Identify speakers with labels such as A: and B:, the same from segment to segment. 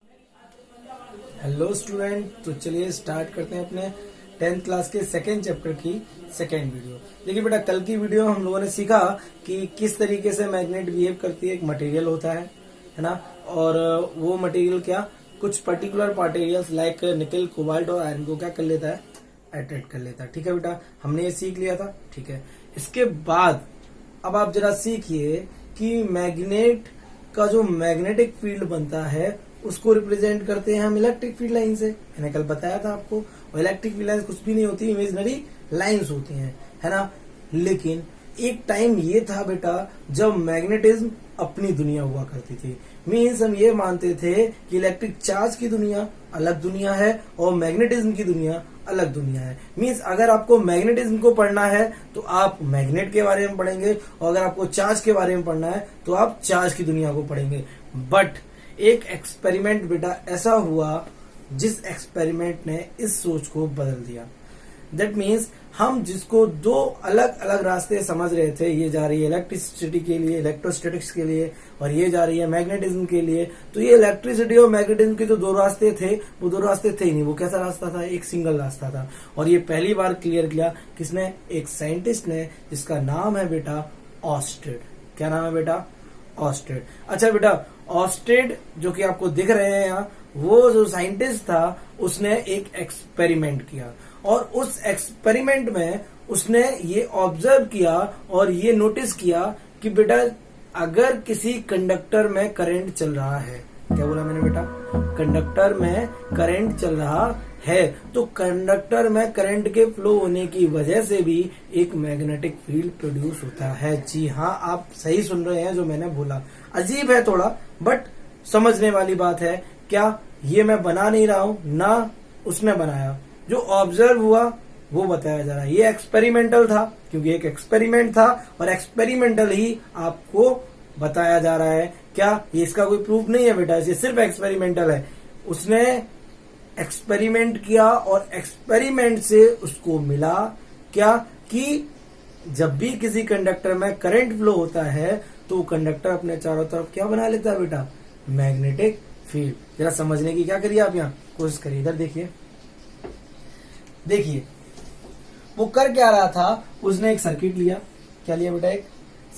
A: Hello student, तो चलिए start करते हैं अपने 10th क्लास के सेकेंड चैप्टर की सेकेंड वीडियो। देखिए बेटा, कल की वीडियो हम लोगों ने सीखा कि किस तरीके से मैग्नेट बिहेव करती है। एक मटेरियल होता है ना, और वो मटेरियल क्या कुछ पर्टिकुलर मटेरियल्स लाइक निकल, कोबाल्ट और आयरन को क्या कर लेता है, अट्रैक्ट कर लेता है। ठीक है बेटा, हमने ये सीख लिया था। ठीक है, इसके बाद अब आप जरा सीखिए कि मैग्नेट का जो मैग्नेटिक फील्ड बनता है उसको रिप्रेजेंट करते हैं हम इलेक्ट्रिक फील्ड लाइन से। मैंने कल बताया था आपको, और इलेक्ट्रिक फील्ड लाइन कुछ भी नहीं होती, इमेजिनरी लाइंस होती हैं, है ना। लेकिन एक टाइम ये था बेटा जब मैग्नेटिज्म अपनी दुनिया हुआ करती थी। मीन्स हम ये मानते थे कि इलेक्ट्रिक चार्ज की दुनिया अलग दुनिया है और मैग्नेटिज्म की दुनिया अलग दुनिया है। मीन्स अगर आपको मैग्नेटिज्म को पढ़ना है तो आप मैग्नेट के बारे में पढ़ेंगे, और अगर आपको चार्ज के बारे में पढ़ना है तो आप चार्ज की दुनिया को पढ़ेंगे। बट एक एक्सपेरिमेंट बेटा ऐसा हुआ जिस एक्सपेरिमेंट ने इस सोच को बदल दिया। दैट मीन्स हम जिसको दो अलग अलग रास्ते समझ रहे थे, ये जा रही है इलेक्ट्रिसिटी के लिए, इलेक्ट्रोस्टैटिक्स के लिए, और ये जा रही है मैग्नेटिज्म के लिए, तो ये इलेक्ट्रिसिटी और मैग्नेटिज्म के जो दो रास्ते थे वो दो रास्ते थे ही नहीं। वो कैसा रास्ता था? एक सिंगल रास्ता था। और ये पहली बार क्लियर किया किसने? एक साइंटिस्ट ने, जिसका नाम है बेटा ऑस्टेड। क्या नाम है बेटा? ऑस्टेड। अच्छा बेटा, ऑस्टेड जो कि आपको दिख रहे हैं यहाँ, वो जो साइंटिस्ट था उसने एक एक्सपेरिमेंट किया, और उस एक्सपेरिमेंट में उसने ये ऑब्जर्व किया और ये नोटिस किया कि बेटा अगर किसी कंडक्टर में करंट चल रहा है, क्या बोला मैंने बेटा? कंडक्टर में करंट चल रहा है, तो कंडक्टर में करंट के फ्लो होने की वजह से भी एक मैग्नेटिक फील्ड प्रोड्यूस होता है। जी हाँ, आप सही सुन रहे हैं जो मैंने बोला। अजीब है थोड़ा, बट समझने वाली बात है। क्या ये मैं बना नहीं रहा हूं ना, उसने बनाया, जो ऑब्जर्व हुआ वो बताया जा रहा है। ये एक्सपेरिमेंटल था, क्योंकि एक एक्सपेरिमेंट था और एक्सपेरिमेंटल ही आपको बताया जा रहा है। क्या ये इसका कोई प्रूफ नहीं है बेटा, ये सिर्फ एक्सपेरिमेंटल है। उसने एक्सपेरिमेंट किया और एक्सपेरिमेंट से उसको मिला क्या कि जब भी किसी कंडक्टर में करंट फ्लो होता है तो कंडक्टर अपने चारों तरफ क्या बना लेता है बेटा? Magnetic field. जरा समझने की क्या करिए आप यहाँ कोशिश करिए। इधर देखिए, देखिए वो कर क्या रहा था। उसने एक सर्किट लिया। क्या लिया बेटा? एक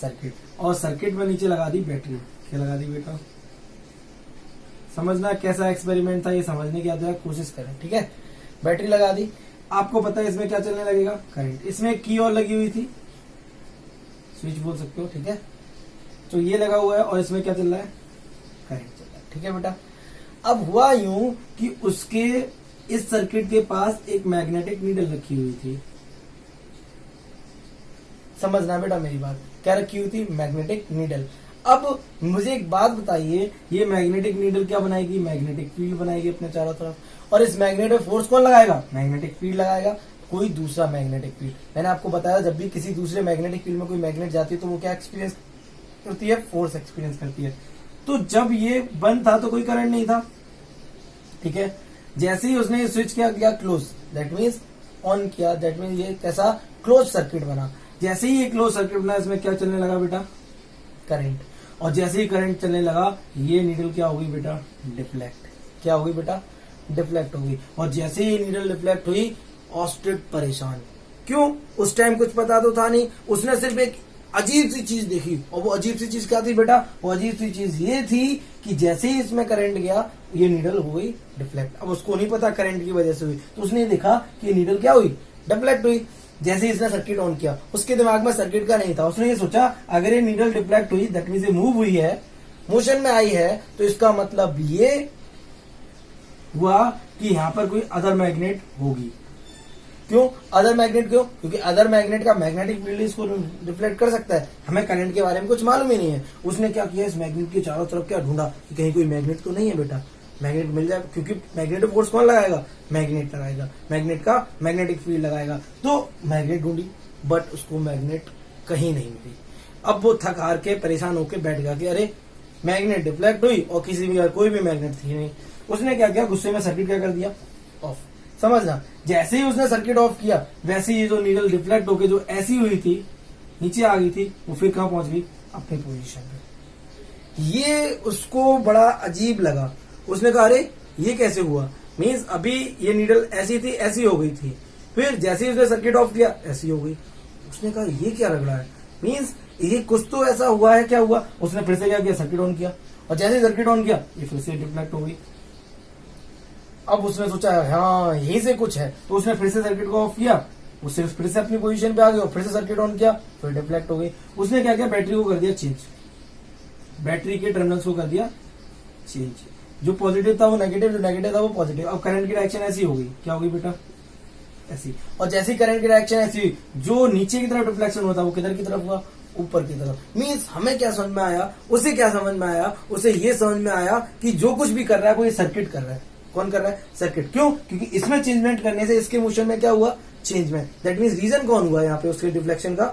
A: सर्किट। और सर्किट में नीचे लगा दी बैटरी। क्या लगा दी बेटा? समझना कैसा एक्सपेरिमेंट था, ये समझने की आप जरा कोशिश करें। ठीक है, बैटरी लगा दी। आपको पता है इसमें क्या चलने लगेगा? करंट। इसमें एक की और लगी हुई थी, स्विच बोल सकते हो। ठीक है, तो ये लगा हुआ है और इसमें क्या चल रहा है? करंट चल रहा है। ठीक है बेटा, अब हुआ यूं कि उसके इस सर्किट के पास एक मैग्नेटिक नीडल रखी हुई थी। समझना बेटा मेरी बात, क्या रखी हुई थी? Magnetic needle. अब मुझे एक बात बताइए, ये मैग्नेटिक नीडल क्या बनाएगी? मैग्नेटिक फील्ड बनाएगी अपने चारों तरफ। और इस मैग्नेट में फोर्स कौन लगाएगा? मैग्नेटिक फील्ड लगाएगा, कोई दूसरा मैग्नेटिक फील्ड। मैंने आपको बताया जब भी किसी दूसरे मैग्नेटिक फील्ड में कोई मैग्नेट जाती है तो वो क्या एक्सपीरियंस करती है? फोर्स एक्सपीरियंस करती है। तो जब ये बंद था तो कोई करंट नहीं था। ठीक है, जैसे ही उसने स्विच किया क्लोज, दैट मीन्स ऑन किया, दैट मीन्स ये कैसा? क्लोज सर्किट बना। जैसे ही ये क्लोज सर्किट बना, इसमें क्या चलने लगा बेटा? करंट। और जैसे ही करंट चलने लगा, ये नीडल क्या होगी बेटा? डिफ्लेक्ट। क्या होगी बेटा? डिफ्लेक्ट होगी। और जैसे ही नीडल डिफ्लेक्ट हुई, ऑस्टेड परेशान। क्यों? उस टाइम कुछ पता तो था नहीं, उसने सिर्फ एक अजीब सी चीज देखी। और वो अजीब सी चीज क्या थी बेटा? वो अजीब सी चीज ये थी कि जैसे ही इसमें करंट गया, ये नीडल हो गई डिफ्लेक्ट। अब उसको नहीं पता करंट की वजह से हुई, तो उसने देखा कि ये नीडल क्या हुई? डिफ्लेक्ट हुई। जैसे ही इसने सर्किट ऑन किया, उसके दिमाग में सर्किट का नहीं था। उसने ये सोचा अगर ये नीडल डिफ्लेक्ट हुई, दैट मीन्स ये मूव हुई है, मोशन में आई है, तो इसका मतलब ये हुआ कि यहां पर कोई अदर मैग्नेट होगी। क्यों अदर मैग्नेट? क्यों? क्योंकि अदर मैग्नेट का मैग्नेटिक फील्ड इसको रिफ्लेक्ट कर सकता है। हमें करंट के बारे में कुछ मालूम ही नहीं है। उसने क्या किया? इस मैग्नेट के चारों तरफ क्या ढूंढा कि कहीं कोई मैग्नेट तो नहीं है बेटा, मैग्नेट मिल जाए। क्योंकि मैग्नेटिक फोर्स कौन लगाएगा? मैग्नेट लगाएगा, मैग्नेट का मैग्नेटिक फील्ड लगाएगा। तो मैग्नेट ढूंढी, बट उसको मैग्नेट कहीं नहीं मिली। अब वो थक हार के परेशान होकर बैठ गया कि अरे मैग्नेट डिफ्लेक्ट हुई और किसी भी कोई भी मैग्नेट थी नहीं। उसने क्या किया? गुस्से में सर्किट क्या कर दिया? ऑफ। समझना, जैसे ही उसने सर्किट ऑफ किया, वैसे ही जो नीडल डिफ्लेक्ट होकर जो ऐसी हुई थी नीचे आ गई थी, वो फिर कहां पहुंच गई? अपनी पोजीशन पे। ये उसको बड़ा अजीब लगा। उसने कहा अरे ये कैसे हुआ, मीन्स अभी ये नीडल ऐसी थी ऐसी हो गई थी, फिर जैसे ही उसने सर्किट ऑफ किया ऐसी हो गई। उसने कहा ये क्या लग रहा है, मीन्स ये कुछ तो ऐसा हुआ है, क्या हुआ। उसने फिर से क्या किया, सर्किट ऑन किया, और जैसे ही सर्किट ऑन किया ये फिर से डिफ्लेक्ट हो गई। अब उसने सोचा हाँ यहीं से कुछ है, तो उसने फिर से सर्किट को ऑफ किया, उससे फिर से अपनी पोजीशन पे आ गया, फिर से सर्किट ऑन किया, फिर डिफ्लेक्ट हो गई। उसने क्या किया, बैटरी को कर दिया चेंज, बैटरी के टर्मिनल्स को कर दिया चेंज, जो पॉजिटिव था वो नेगेटिव, जो नेगेटिव था वो पॉजिटिव। अब करंट की डायरेक्शन ऐसी हो गई, क्या होगी बेटा, ऐसी। और जैसी करंट की डायरेक्शन ऐसी, जो नीचे की तरफ डिफ्लेक्शन होता है वो किधर की तरफ हुआ, ऊपर की तरफ। मीन्स हमें क्या समझ में आया, उसे क्या समझ में आया, उसे ये समझ में आया कि जो कुछ भी कर रहा है वो ये सर्किट कर रहा है। कौन कर रहा है, सर्किट। क्यों, क्योंकि इसमें चेंजमेंट करने से इसके मोशन में क्या हुआ, चेंजमेंट। दैट मीन्स रीजन कौन हुआ यहाँ पे उसके डिफ्लेक्शन का,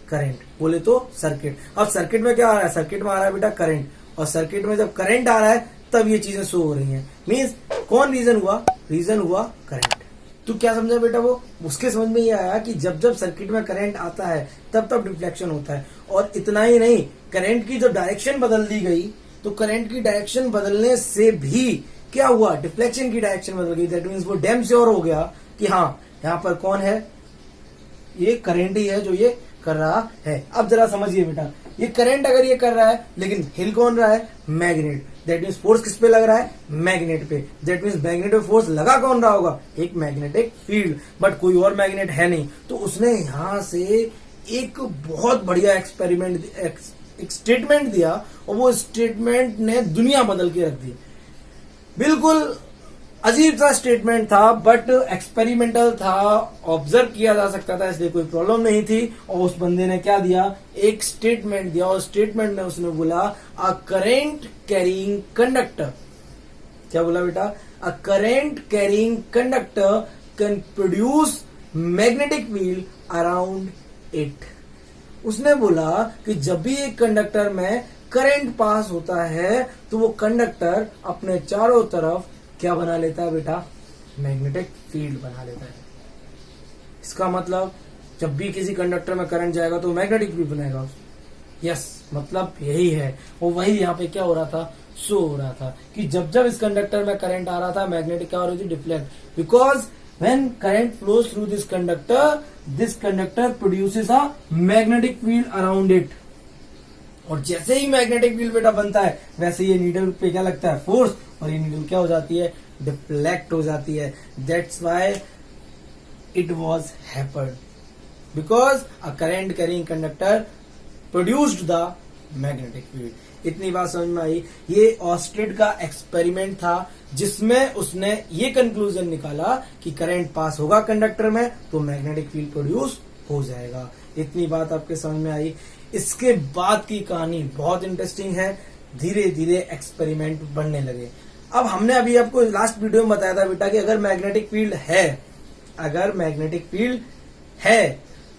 A: करंट, बोले तो सर्किट। अब सर्किट में क्या आ रहा है, सर्किट में आ रहा है बेटा करंट, और सर्किट में जब करंट आ रहा है तब ये चीजें शो हो रही हैं। मीन्स कौन रीजन हुआ, रीजन हुआ करंट। तो क्या समझा बेटा, वो उसके समझ में ये आया कि जब जब सर्किट में करंट आता है तब तब डिफ्लेक्शन होता है। और इतना ही नहीं, करंट की जो डायरेक्शन बदल दी गई, तो करंट की डायरेक्शन बदलने से भी क्या हुआ, डिफ्लेक्शन की डायरेक्शन बदल गई। दैट मीन्स वो डैम श्योर हो गया कि हाँ यहाँ पर कौन है, ये करंट ही है जो ये कर रहा है। अब जरा समझिए बेटा, ये करंट अगर ये कर रहा है, लेकिन हिल कौन रहा है, मैग्नेट। दैट मीन्स फोर्स किस पे लग रहा है, मैग्नेट पे। दैट मीन्स मैग्नेट पे फोर्स लगा कौन रहा होगा, एक मैग्नेटिक फील्ड, बट कोई और मैग्नेट है नहीं। तो उसने यहां से एक बहुत बढ़िया एक्सपेरिमेंट, एक स्टेटमेंट दिया, और वो स्टेटमेंट ने दुनिया बदल के रख दी। बिल्कुल अजीब सा स्टेटमेंट था, बट एक्सपेरिमेंटल था, ऑब्जर्व किया जा सकता था, इसलिए कोई प्रॉब्लम नहीं थी। और उस बंदे ने क्या दिया, एक स्टेटमेंट दिया, और स्टेटमेंट में उसने बोला अ करेंट कैरिंग कंडक्टर। क्या बोला बेटा, a current carrying conductor can produce magnetic field around it. उसने बोला कि जब भी एक कंडक्टर में करंट पास होता है तो वो कंडक्टर अपने चारों तरफ क्या बना लेता है बेटा, मैग्नेटिक फील्ड बना लेता है। इसका मतलब जब भी किसी कंडक्टर में करंट जाएगा तो मैग्नेटिक फील्ड बनाएगा। यस, मतलब यही है। और वही यहाँ पे क्या हो रहा था, शो हो रहा था कि जब जब इस कंडक्टर में करंट आ रहा था, मैग्नेटिक क्या हो रही थी, deflect. Because when current flows through this conductor produces a magnetic field around it. और जैसे ही मैग्नेटिक फील्ड बेटा बनता है, वैसे ये नीडल पे क्या लगता है, फोर्स, और ये नीडल क्या हो जाती है, डिफ्लेक्ट हो जाती है। That's why it was happened, because a current carrying conductor produced the magnetic field. इतनी बात समझ में आई। ये ऑस्टेड का एक्सपेरिमेंट था, जिसमें उसने ये कंक्लूजन निकाला कि करंट पास होगा कंडक्टर में तो मैग्नेटिक फील्ड प्रोड्यूस हो जाएगा। इतनी बात आपके समझ में आई। इसके बाद की कहानी बहुत इंटरेस्टिंग है। धीरे धीरे एक्सपेरिमेंट बढ़ने लगे। अब हमने अभी आपको लास्ट वीडियो में बताया था बेटा कि अगर मैग्नेटिक फील्ड है,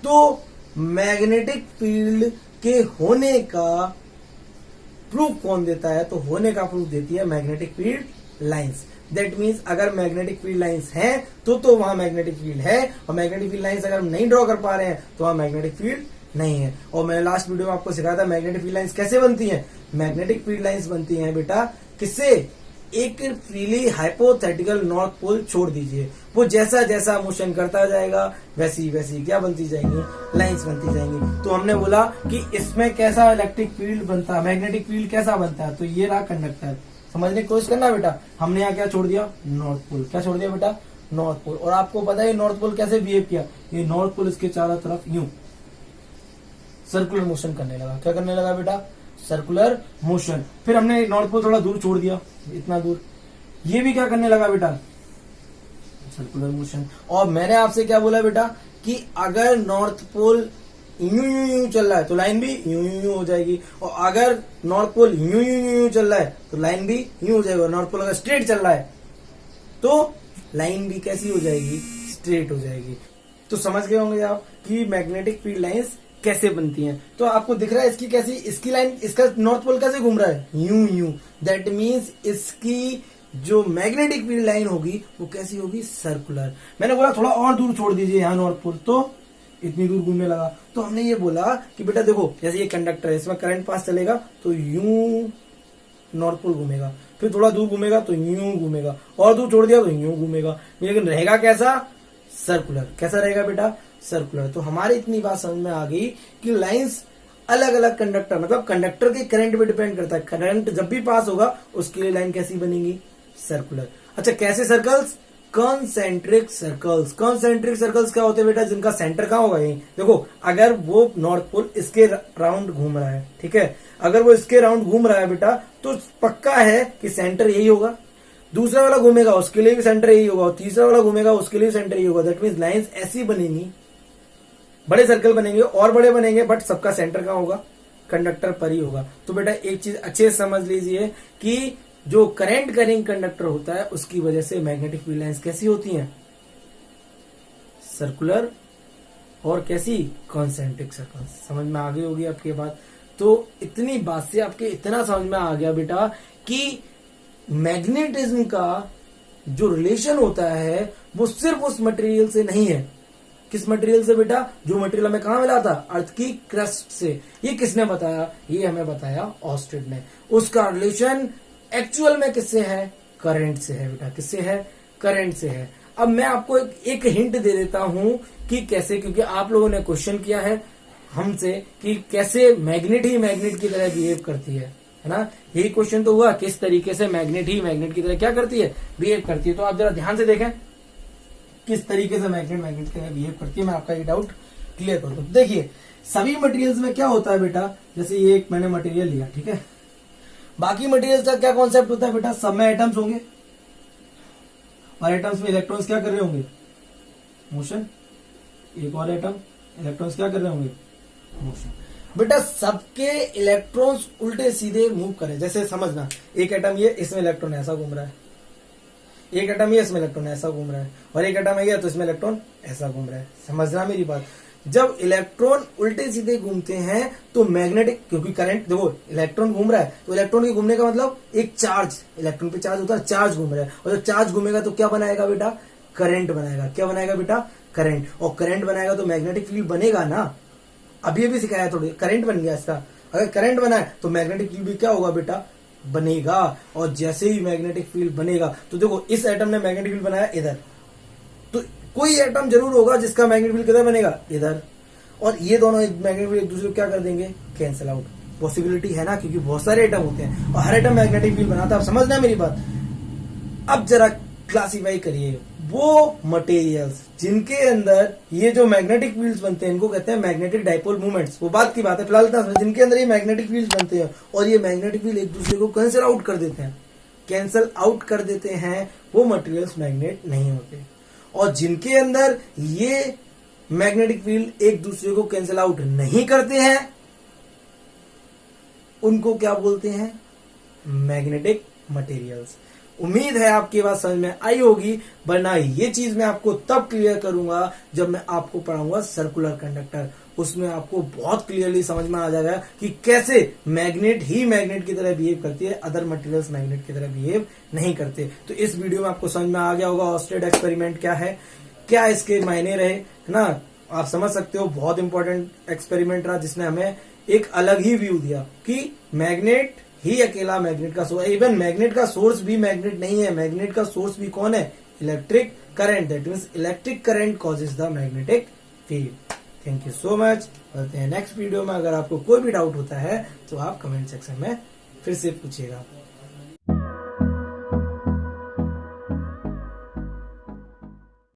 A: तो मैग्नेटिक फील्ड के होने का प्रूफ कौन देता है, तो होने का प्रूफ देती है magnetic field lines. That means अगर मैग्नेटिक फील्ड लाइंस हैं तो वहां मैग्नेटिक फील्ड है, और मैग्नेटिक फील्ड लाइंस अगर हम नहीं ड्रॉ कर पा रहे हैं तो वहां मैग्नेटिक फील्ड नहीं है। और मैंने लास्ट वीडियो में आपको सिखाया था मैग्नेटिक फील्ड लाइंस कैसे बनती हैं। मैग्नेटिक फील्ड लाइंस बनती हैं बेटा किससे, एक फ्रीली हाइपोथेटिकल नॉर्थ पोल छोड़ दीजिए, वो जैसा जैसा मोशन करता जाएगा वैसी वैसी क्या बनती जाएंगी, लाइंस बनती जाएंगी। तो हमने बोला कि इसमें कैसा इलेक्ट्रिक फील्ड बनता है, मैग्नेटिक फील्ड कैसा बनता है, तो ये रहा कंडक्टर। समझने की कोशिश करना बेटा। हमने यहाँ क्या छोड़ दिया, नॉर्थ पोल। क्या छोड़ दिया बेटा, नॉर्थ पोल। और आपको पता है नॉर्थ पोल कैसे बिहेव किया, ये नॉर्थ पोल इसके चारों तरफ यूं सर्कुलर मोशन करने लगा। क्या करने लगा बेटा, सर्कुलर मोशन। फिर हमने नॉर्थ पोल थोड़ा दूर छोड़ दिया, इतना दूर, ये भी क्या करने लगा बेटा, सर्कुलर मोशन। और मैंने आपसे क्या बोला बेटा कि अगर नॉर्थ पोल यूं यूं यूं चल रहा है तो लाइन भी यूं यूं यूं हो जाएगी, और अगर नॉर्थ पोल यूं यूं यूं चल रहा है तो लाइन भी यूं हो जाएगी। नॉर्थ पोल अगर स्ट्रेट चल रहा है तो लाइन भी कैसी हो जाएगी, स्ट्रेट हो जाएगी। तो समझ गए होंगे आप कि मैग्नेटिक फील्ड लाइंस कैसे बनती हैं। तो आपको दिख रहा है इसकी कैसी, इसकी लाइन, इसका नॉर्थ पोल कैसे घूम रहा है, यूं यूं। दैट मीन्स इसकी जो मैग्नेटिक फील्ड लाइन होगी वो कैसी होगी, सर्कुलर। मैंने बोला थोड़ा और दूर छोड़ दीजिए यहाँ नॉर्थ पोल, तो इतनी दूर घूमने लगा। तो हमने ये बोला कि बेटा देखो, जैसे ये कंडक्टर है, इसमें करंट पास चलेगा तो यूं नॉर्थ पोल घूमेगा, फिर थोड़ा दूर घूमेगा तो यूं घूमेगा, और दूर छोड़ दिया तो यूं घूमेगा, लेकिन रहेगा कैसा? सर्कुलर। कैसा रहेगा बेटा? सर्कुलर। तो हमारी इतनी बात समझ में आ गई कि लाइंस अलग अलग कंडक्टर, मतलब कंडक्टर के करंट पे डिपेंड करता है। करंट जब भी पास होगा उसके लिए लाइन कैसी बनेगी? सर्कुलर। अच्छा, कैसे circles? Concentric circles. Concentric circles क्या होते हैं बेटा? जिनका सेंटर कहाँ होगा? यही देखो, अगर वो नॉर्थ पोल इसके राउंड घूम रहा है, ठीक है, अगर वो इसके राउंड घूम रहा है बेटा, तो पक्का है कि सेंटर यही होगा। दूसरा वाला घूमेगा उसके लिए भी सेंटर यही होगा, और तीसरा वाला घूमेगा उसके लिए सेंटर यही होगा। दैट मीन्स लाइंस ऐसी बनेंगी, बड़े सर्कल बनेंगे और बड़े बनेंगे, बट सबका सेंटर कहाँ होगा? कंडक्टर पर ही होगा। तो बेटा एक चीज अच्छे से समझ लीजिए कि जो करंट कैरिंग कंडक्टर होता है उसकी वजह से मैग्नेटिक फील्ड लाइंस कैसी होती हैं? सर्कुलर। और कैसी? Concentric circles. समझ में आ गई होगी आपकी बात। तो इतनी बात से आपके इतना समझ में आ गया बेटा कि मैग्नेटिज्म का जो रिलेशन होता है वो सिर्फ उस मटेरियल से नहीं है। किस मटेरियल से बेटा? जो मटेरियल हमें कहां मिला था? अर्थ की क्रस्ट से। ये किसने बताया? ये हमें बताया ऑस्टेड ने। उसका रिलेशन एक्चुअल में किससे है? करंट से है बेटा। किससे है? करंट से है। अब मैं आपको एक हिंट दे देता हूं कि कैसे, क्योंकि आप लोगों ने क्वेश्चन किया है हमसे कि कैसे मैग्नेट ही मैग्नेट की तरह बिहेव करती है ना? यही क्वेश्चन तो हुआ, किस तरीके से मैग्नेट ही मैग्नेट की तरह क्या करती है? बिहेव करती है। तो आप जरा ध्यान से देखें किस तरीके से मैग्नेट मैग्नेट की तरह बिहेव करती है। मैं आपका ये डाउट क्लियर कर दूं। देखिए, सभी मटेरियल्स में क्या होता है बेटा, जैसे ये एक मैंने मटेरियल लिया, ठीक है, बाकी मटेरियल्स का क्या कॉन्सेप्ट होता है बेटा? सब में एटम्स होंगे, और एटम्स में इलेक्ट्रॉन्स क्या कर रहे होंगे? मोशन। एक और एटम, इलेक्ट्रॉन्स क्या कर रहे होंगे? मोशन। बेटा सबके इलेक्ट्रॉन्स उल्टे सीधे मूव करें। जैसे समझना, एक एटम ये, इसमें इलेक्ट्रॉन ऐसा घूम रहा है, एक एटम ये, इसमें इलेक्ट्रॉन ऐसा घूम रहा है, और एक एटम है तो इसमें इलेक्ट्रॉन ऐसा घूम रहा है। समझना मेरी बात। जब इलेक्ट्रॉन उल्टे सीधे घूमते हैं तो मैग्नेटिक, क्योंकि करंट, देखो इलेक्ट्रॉन घूम रहा है तो इलेक्ट्रॉन के घूमने का मतलब एक चार्ज, इलेक्ट्रॉन पे चार्ज होता है, चार्ज घूम रहा है, और जब चार्ज घूमेगा तो क्या बनाएगा बेटा? करंट बनाएगा। क्या बनाएगा बेटा? करंट। और करंट बनाएगा तो मैग्नेटिक फील्ड बनेगा ना। अभी भी सिखाया थोड़ी, करंट बन गया इसका। अगर करंट बना है तो मैग्नेटिक फील्ड भी क्या होगा बेटा? बनेगा। और जैसे ही मैग्नेटिक फील्ड बनेगा, तो देखो इस एटम ने मैग्नेटिक फील्ड बनाया इधर, तो कोई एटम जरूर होगा जिसका मैग्नेटिक फील्ड किधर बनेगा? इधर। और ये दोनों मैग्नेटिक फील्ड एक दूसरे को क्या कर देंगे? Cancel out. पॉसिबिलिटी है ना, क्योंकि बहुत सारे एटम होते हैं और हर एटम मैग्नेटिक फील्ड बनाता है। आप समझना मेरी बात। अब जरा क्लासीफाई करिए वो मटेरियल्स जिनके अंदर ये जो मैग्नेटिक फील्ड्स बनते हैं, इनको कहते हैं मैग्नेटिक डाइपोल मूवमेंट्स। वो बात की बात है, फिलहाल जिनके अंदर ये मैग्नेटिक फील्ड्स बनते हैं और ये मैग्नेटिक फील्ड एक दूसरे को कैंसिल आउट कर देते हैं, कैंसिल आउट कर देते हैं, वो मटेरियल्स मैग्नेट नहीं होते। और जिनके अंदर ये मैग्नेटिक फील्ड एक दूसरे को कैंसिल आउट नहीं करते हैं, उनको क्या बोलते हैं? Magnetic materials. उम्मीद है आपकी बात समझ में आई होगी, वरना ये चीज मैं आपको तब क्लियर करूंगा जब मैं आपको पढ़ाऊंगा सर्कुलर कंडक्टर। उसमें आपको बहुत क्लियरली समझ में आ जाएगा कि कैसे मैग्नेट ही मैग्नेट की तरह बिहेव करती है, अदर मटेरियल्स मैग्नेट की तरह बिहेव नहीं करते। तो इस वीडियो में आपको समझ में आ गया होगा ऑस्टेड एक्सपेरिमेंट क्या है, क्या इसके मायने रहे, है ना? आप समझ सकते हो, बहुत इंपॉर्टेंट एक्सपेरिमेंट रहा जिसने हमें एक अलग ही व्यू दिया कि मैग्नेट ही अकेला मैग्नेट का सोर्स, इवन मैग्नेट का सोर्स भी मैग्नेट नहीं है। मैग्नेट का सोर्स भी कौन है? Electric current. That means electric current causes the magnetic field. Thank you so much. मिलते हैं नेक्स्ट वीडियो में। अगर आपको कोई भी डाउट होता है तो आप कमेंट सेक्शन में फिर से पूछिएगा।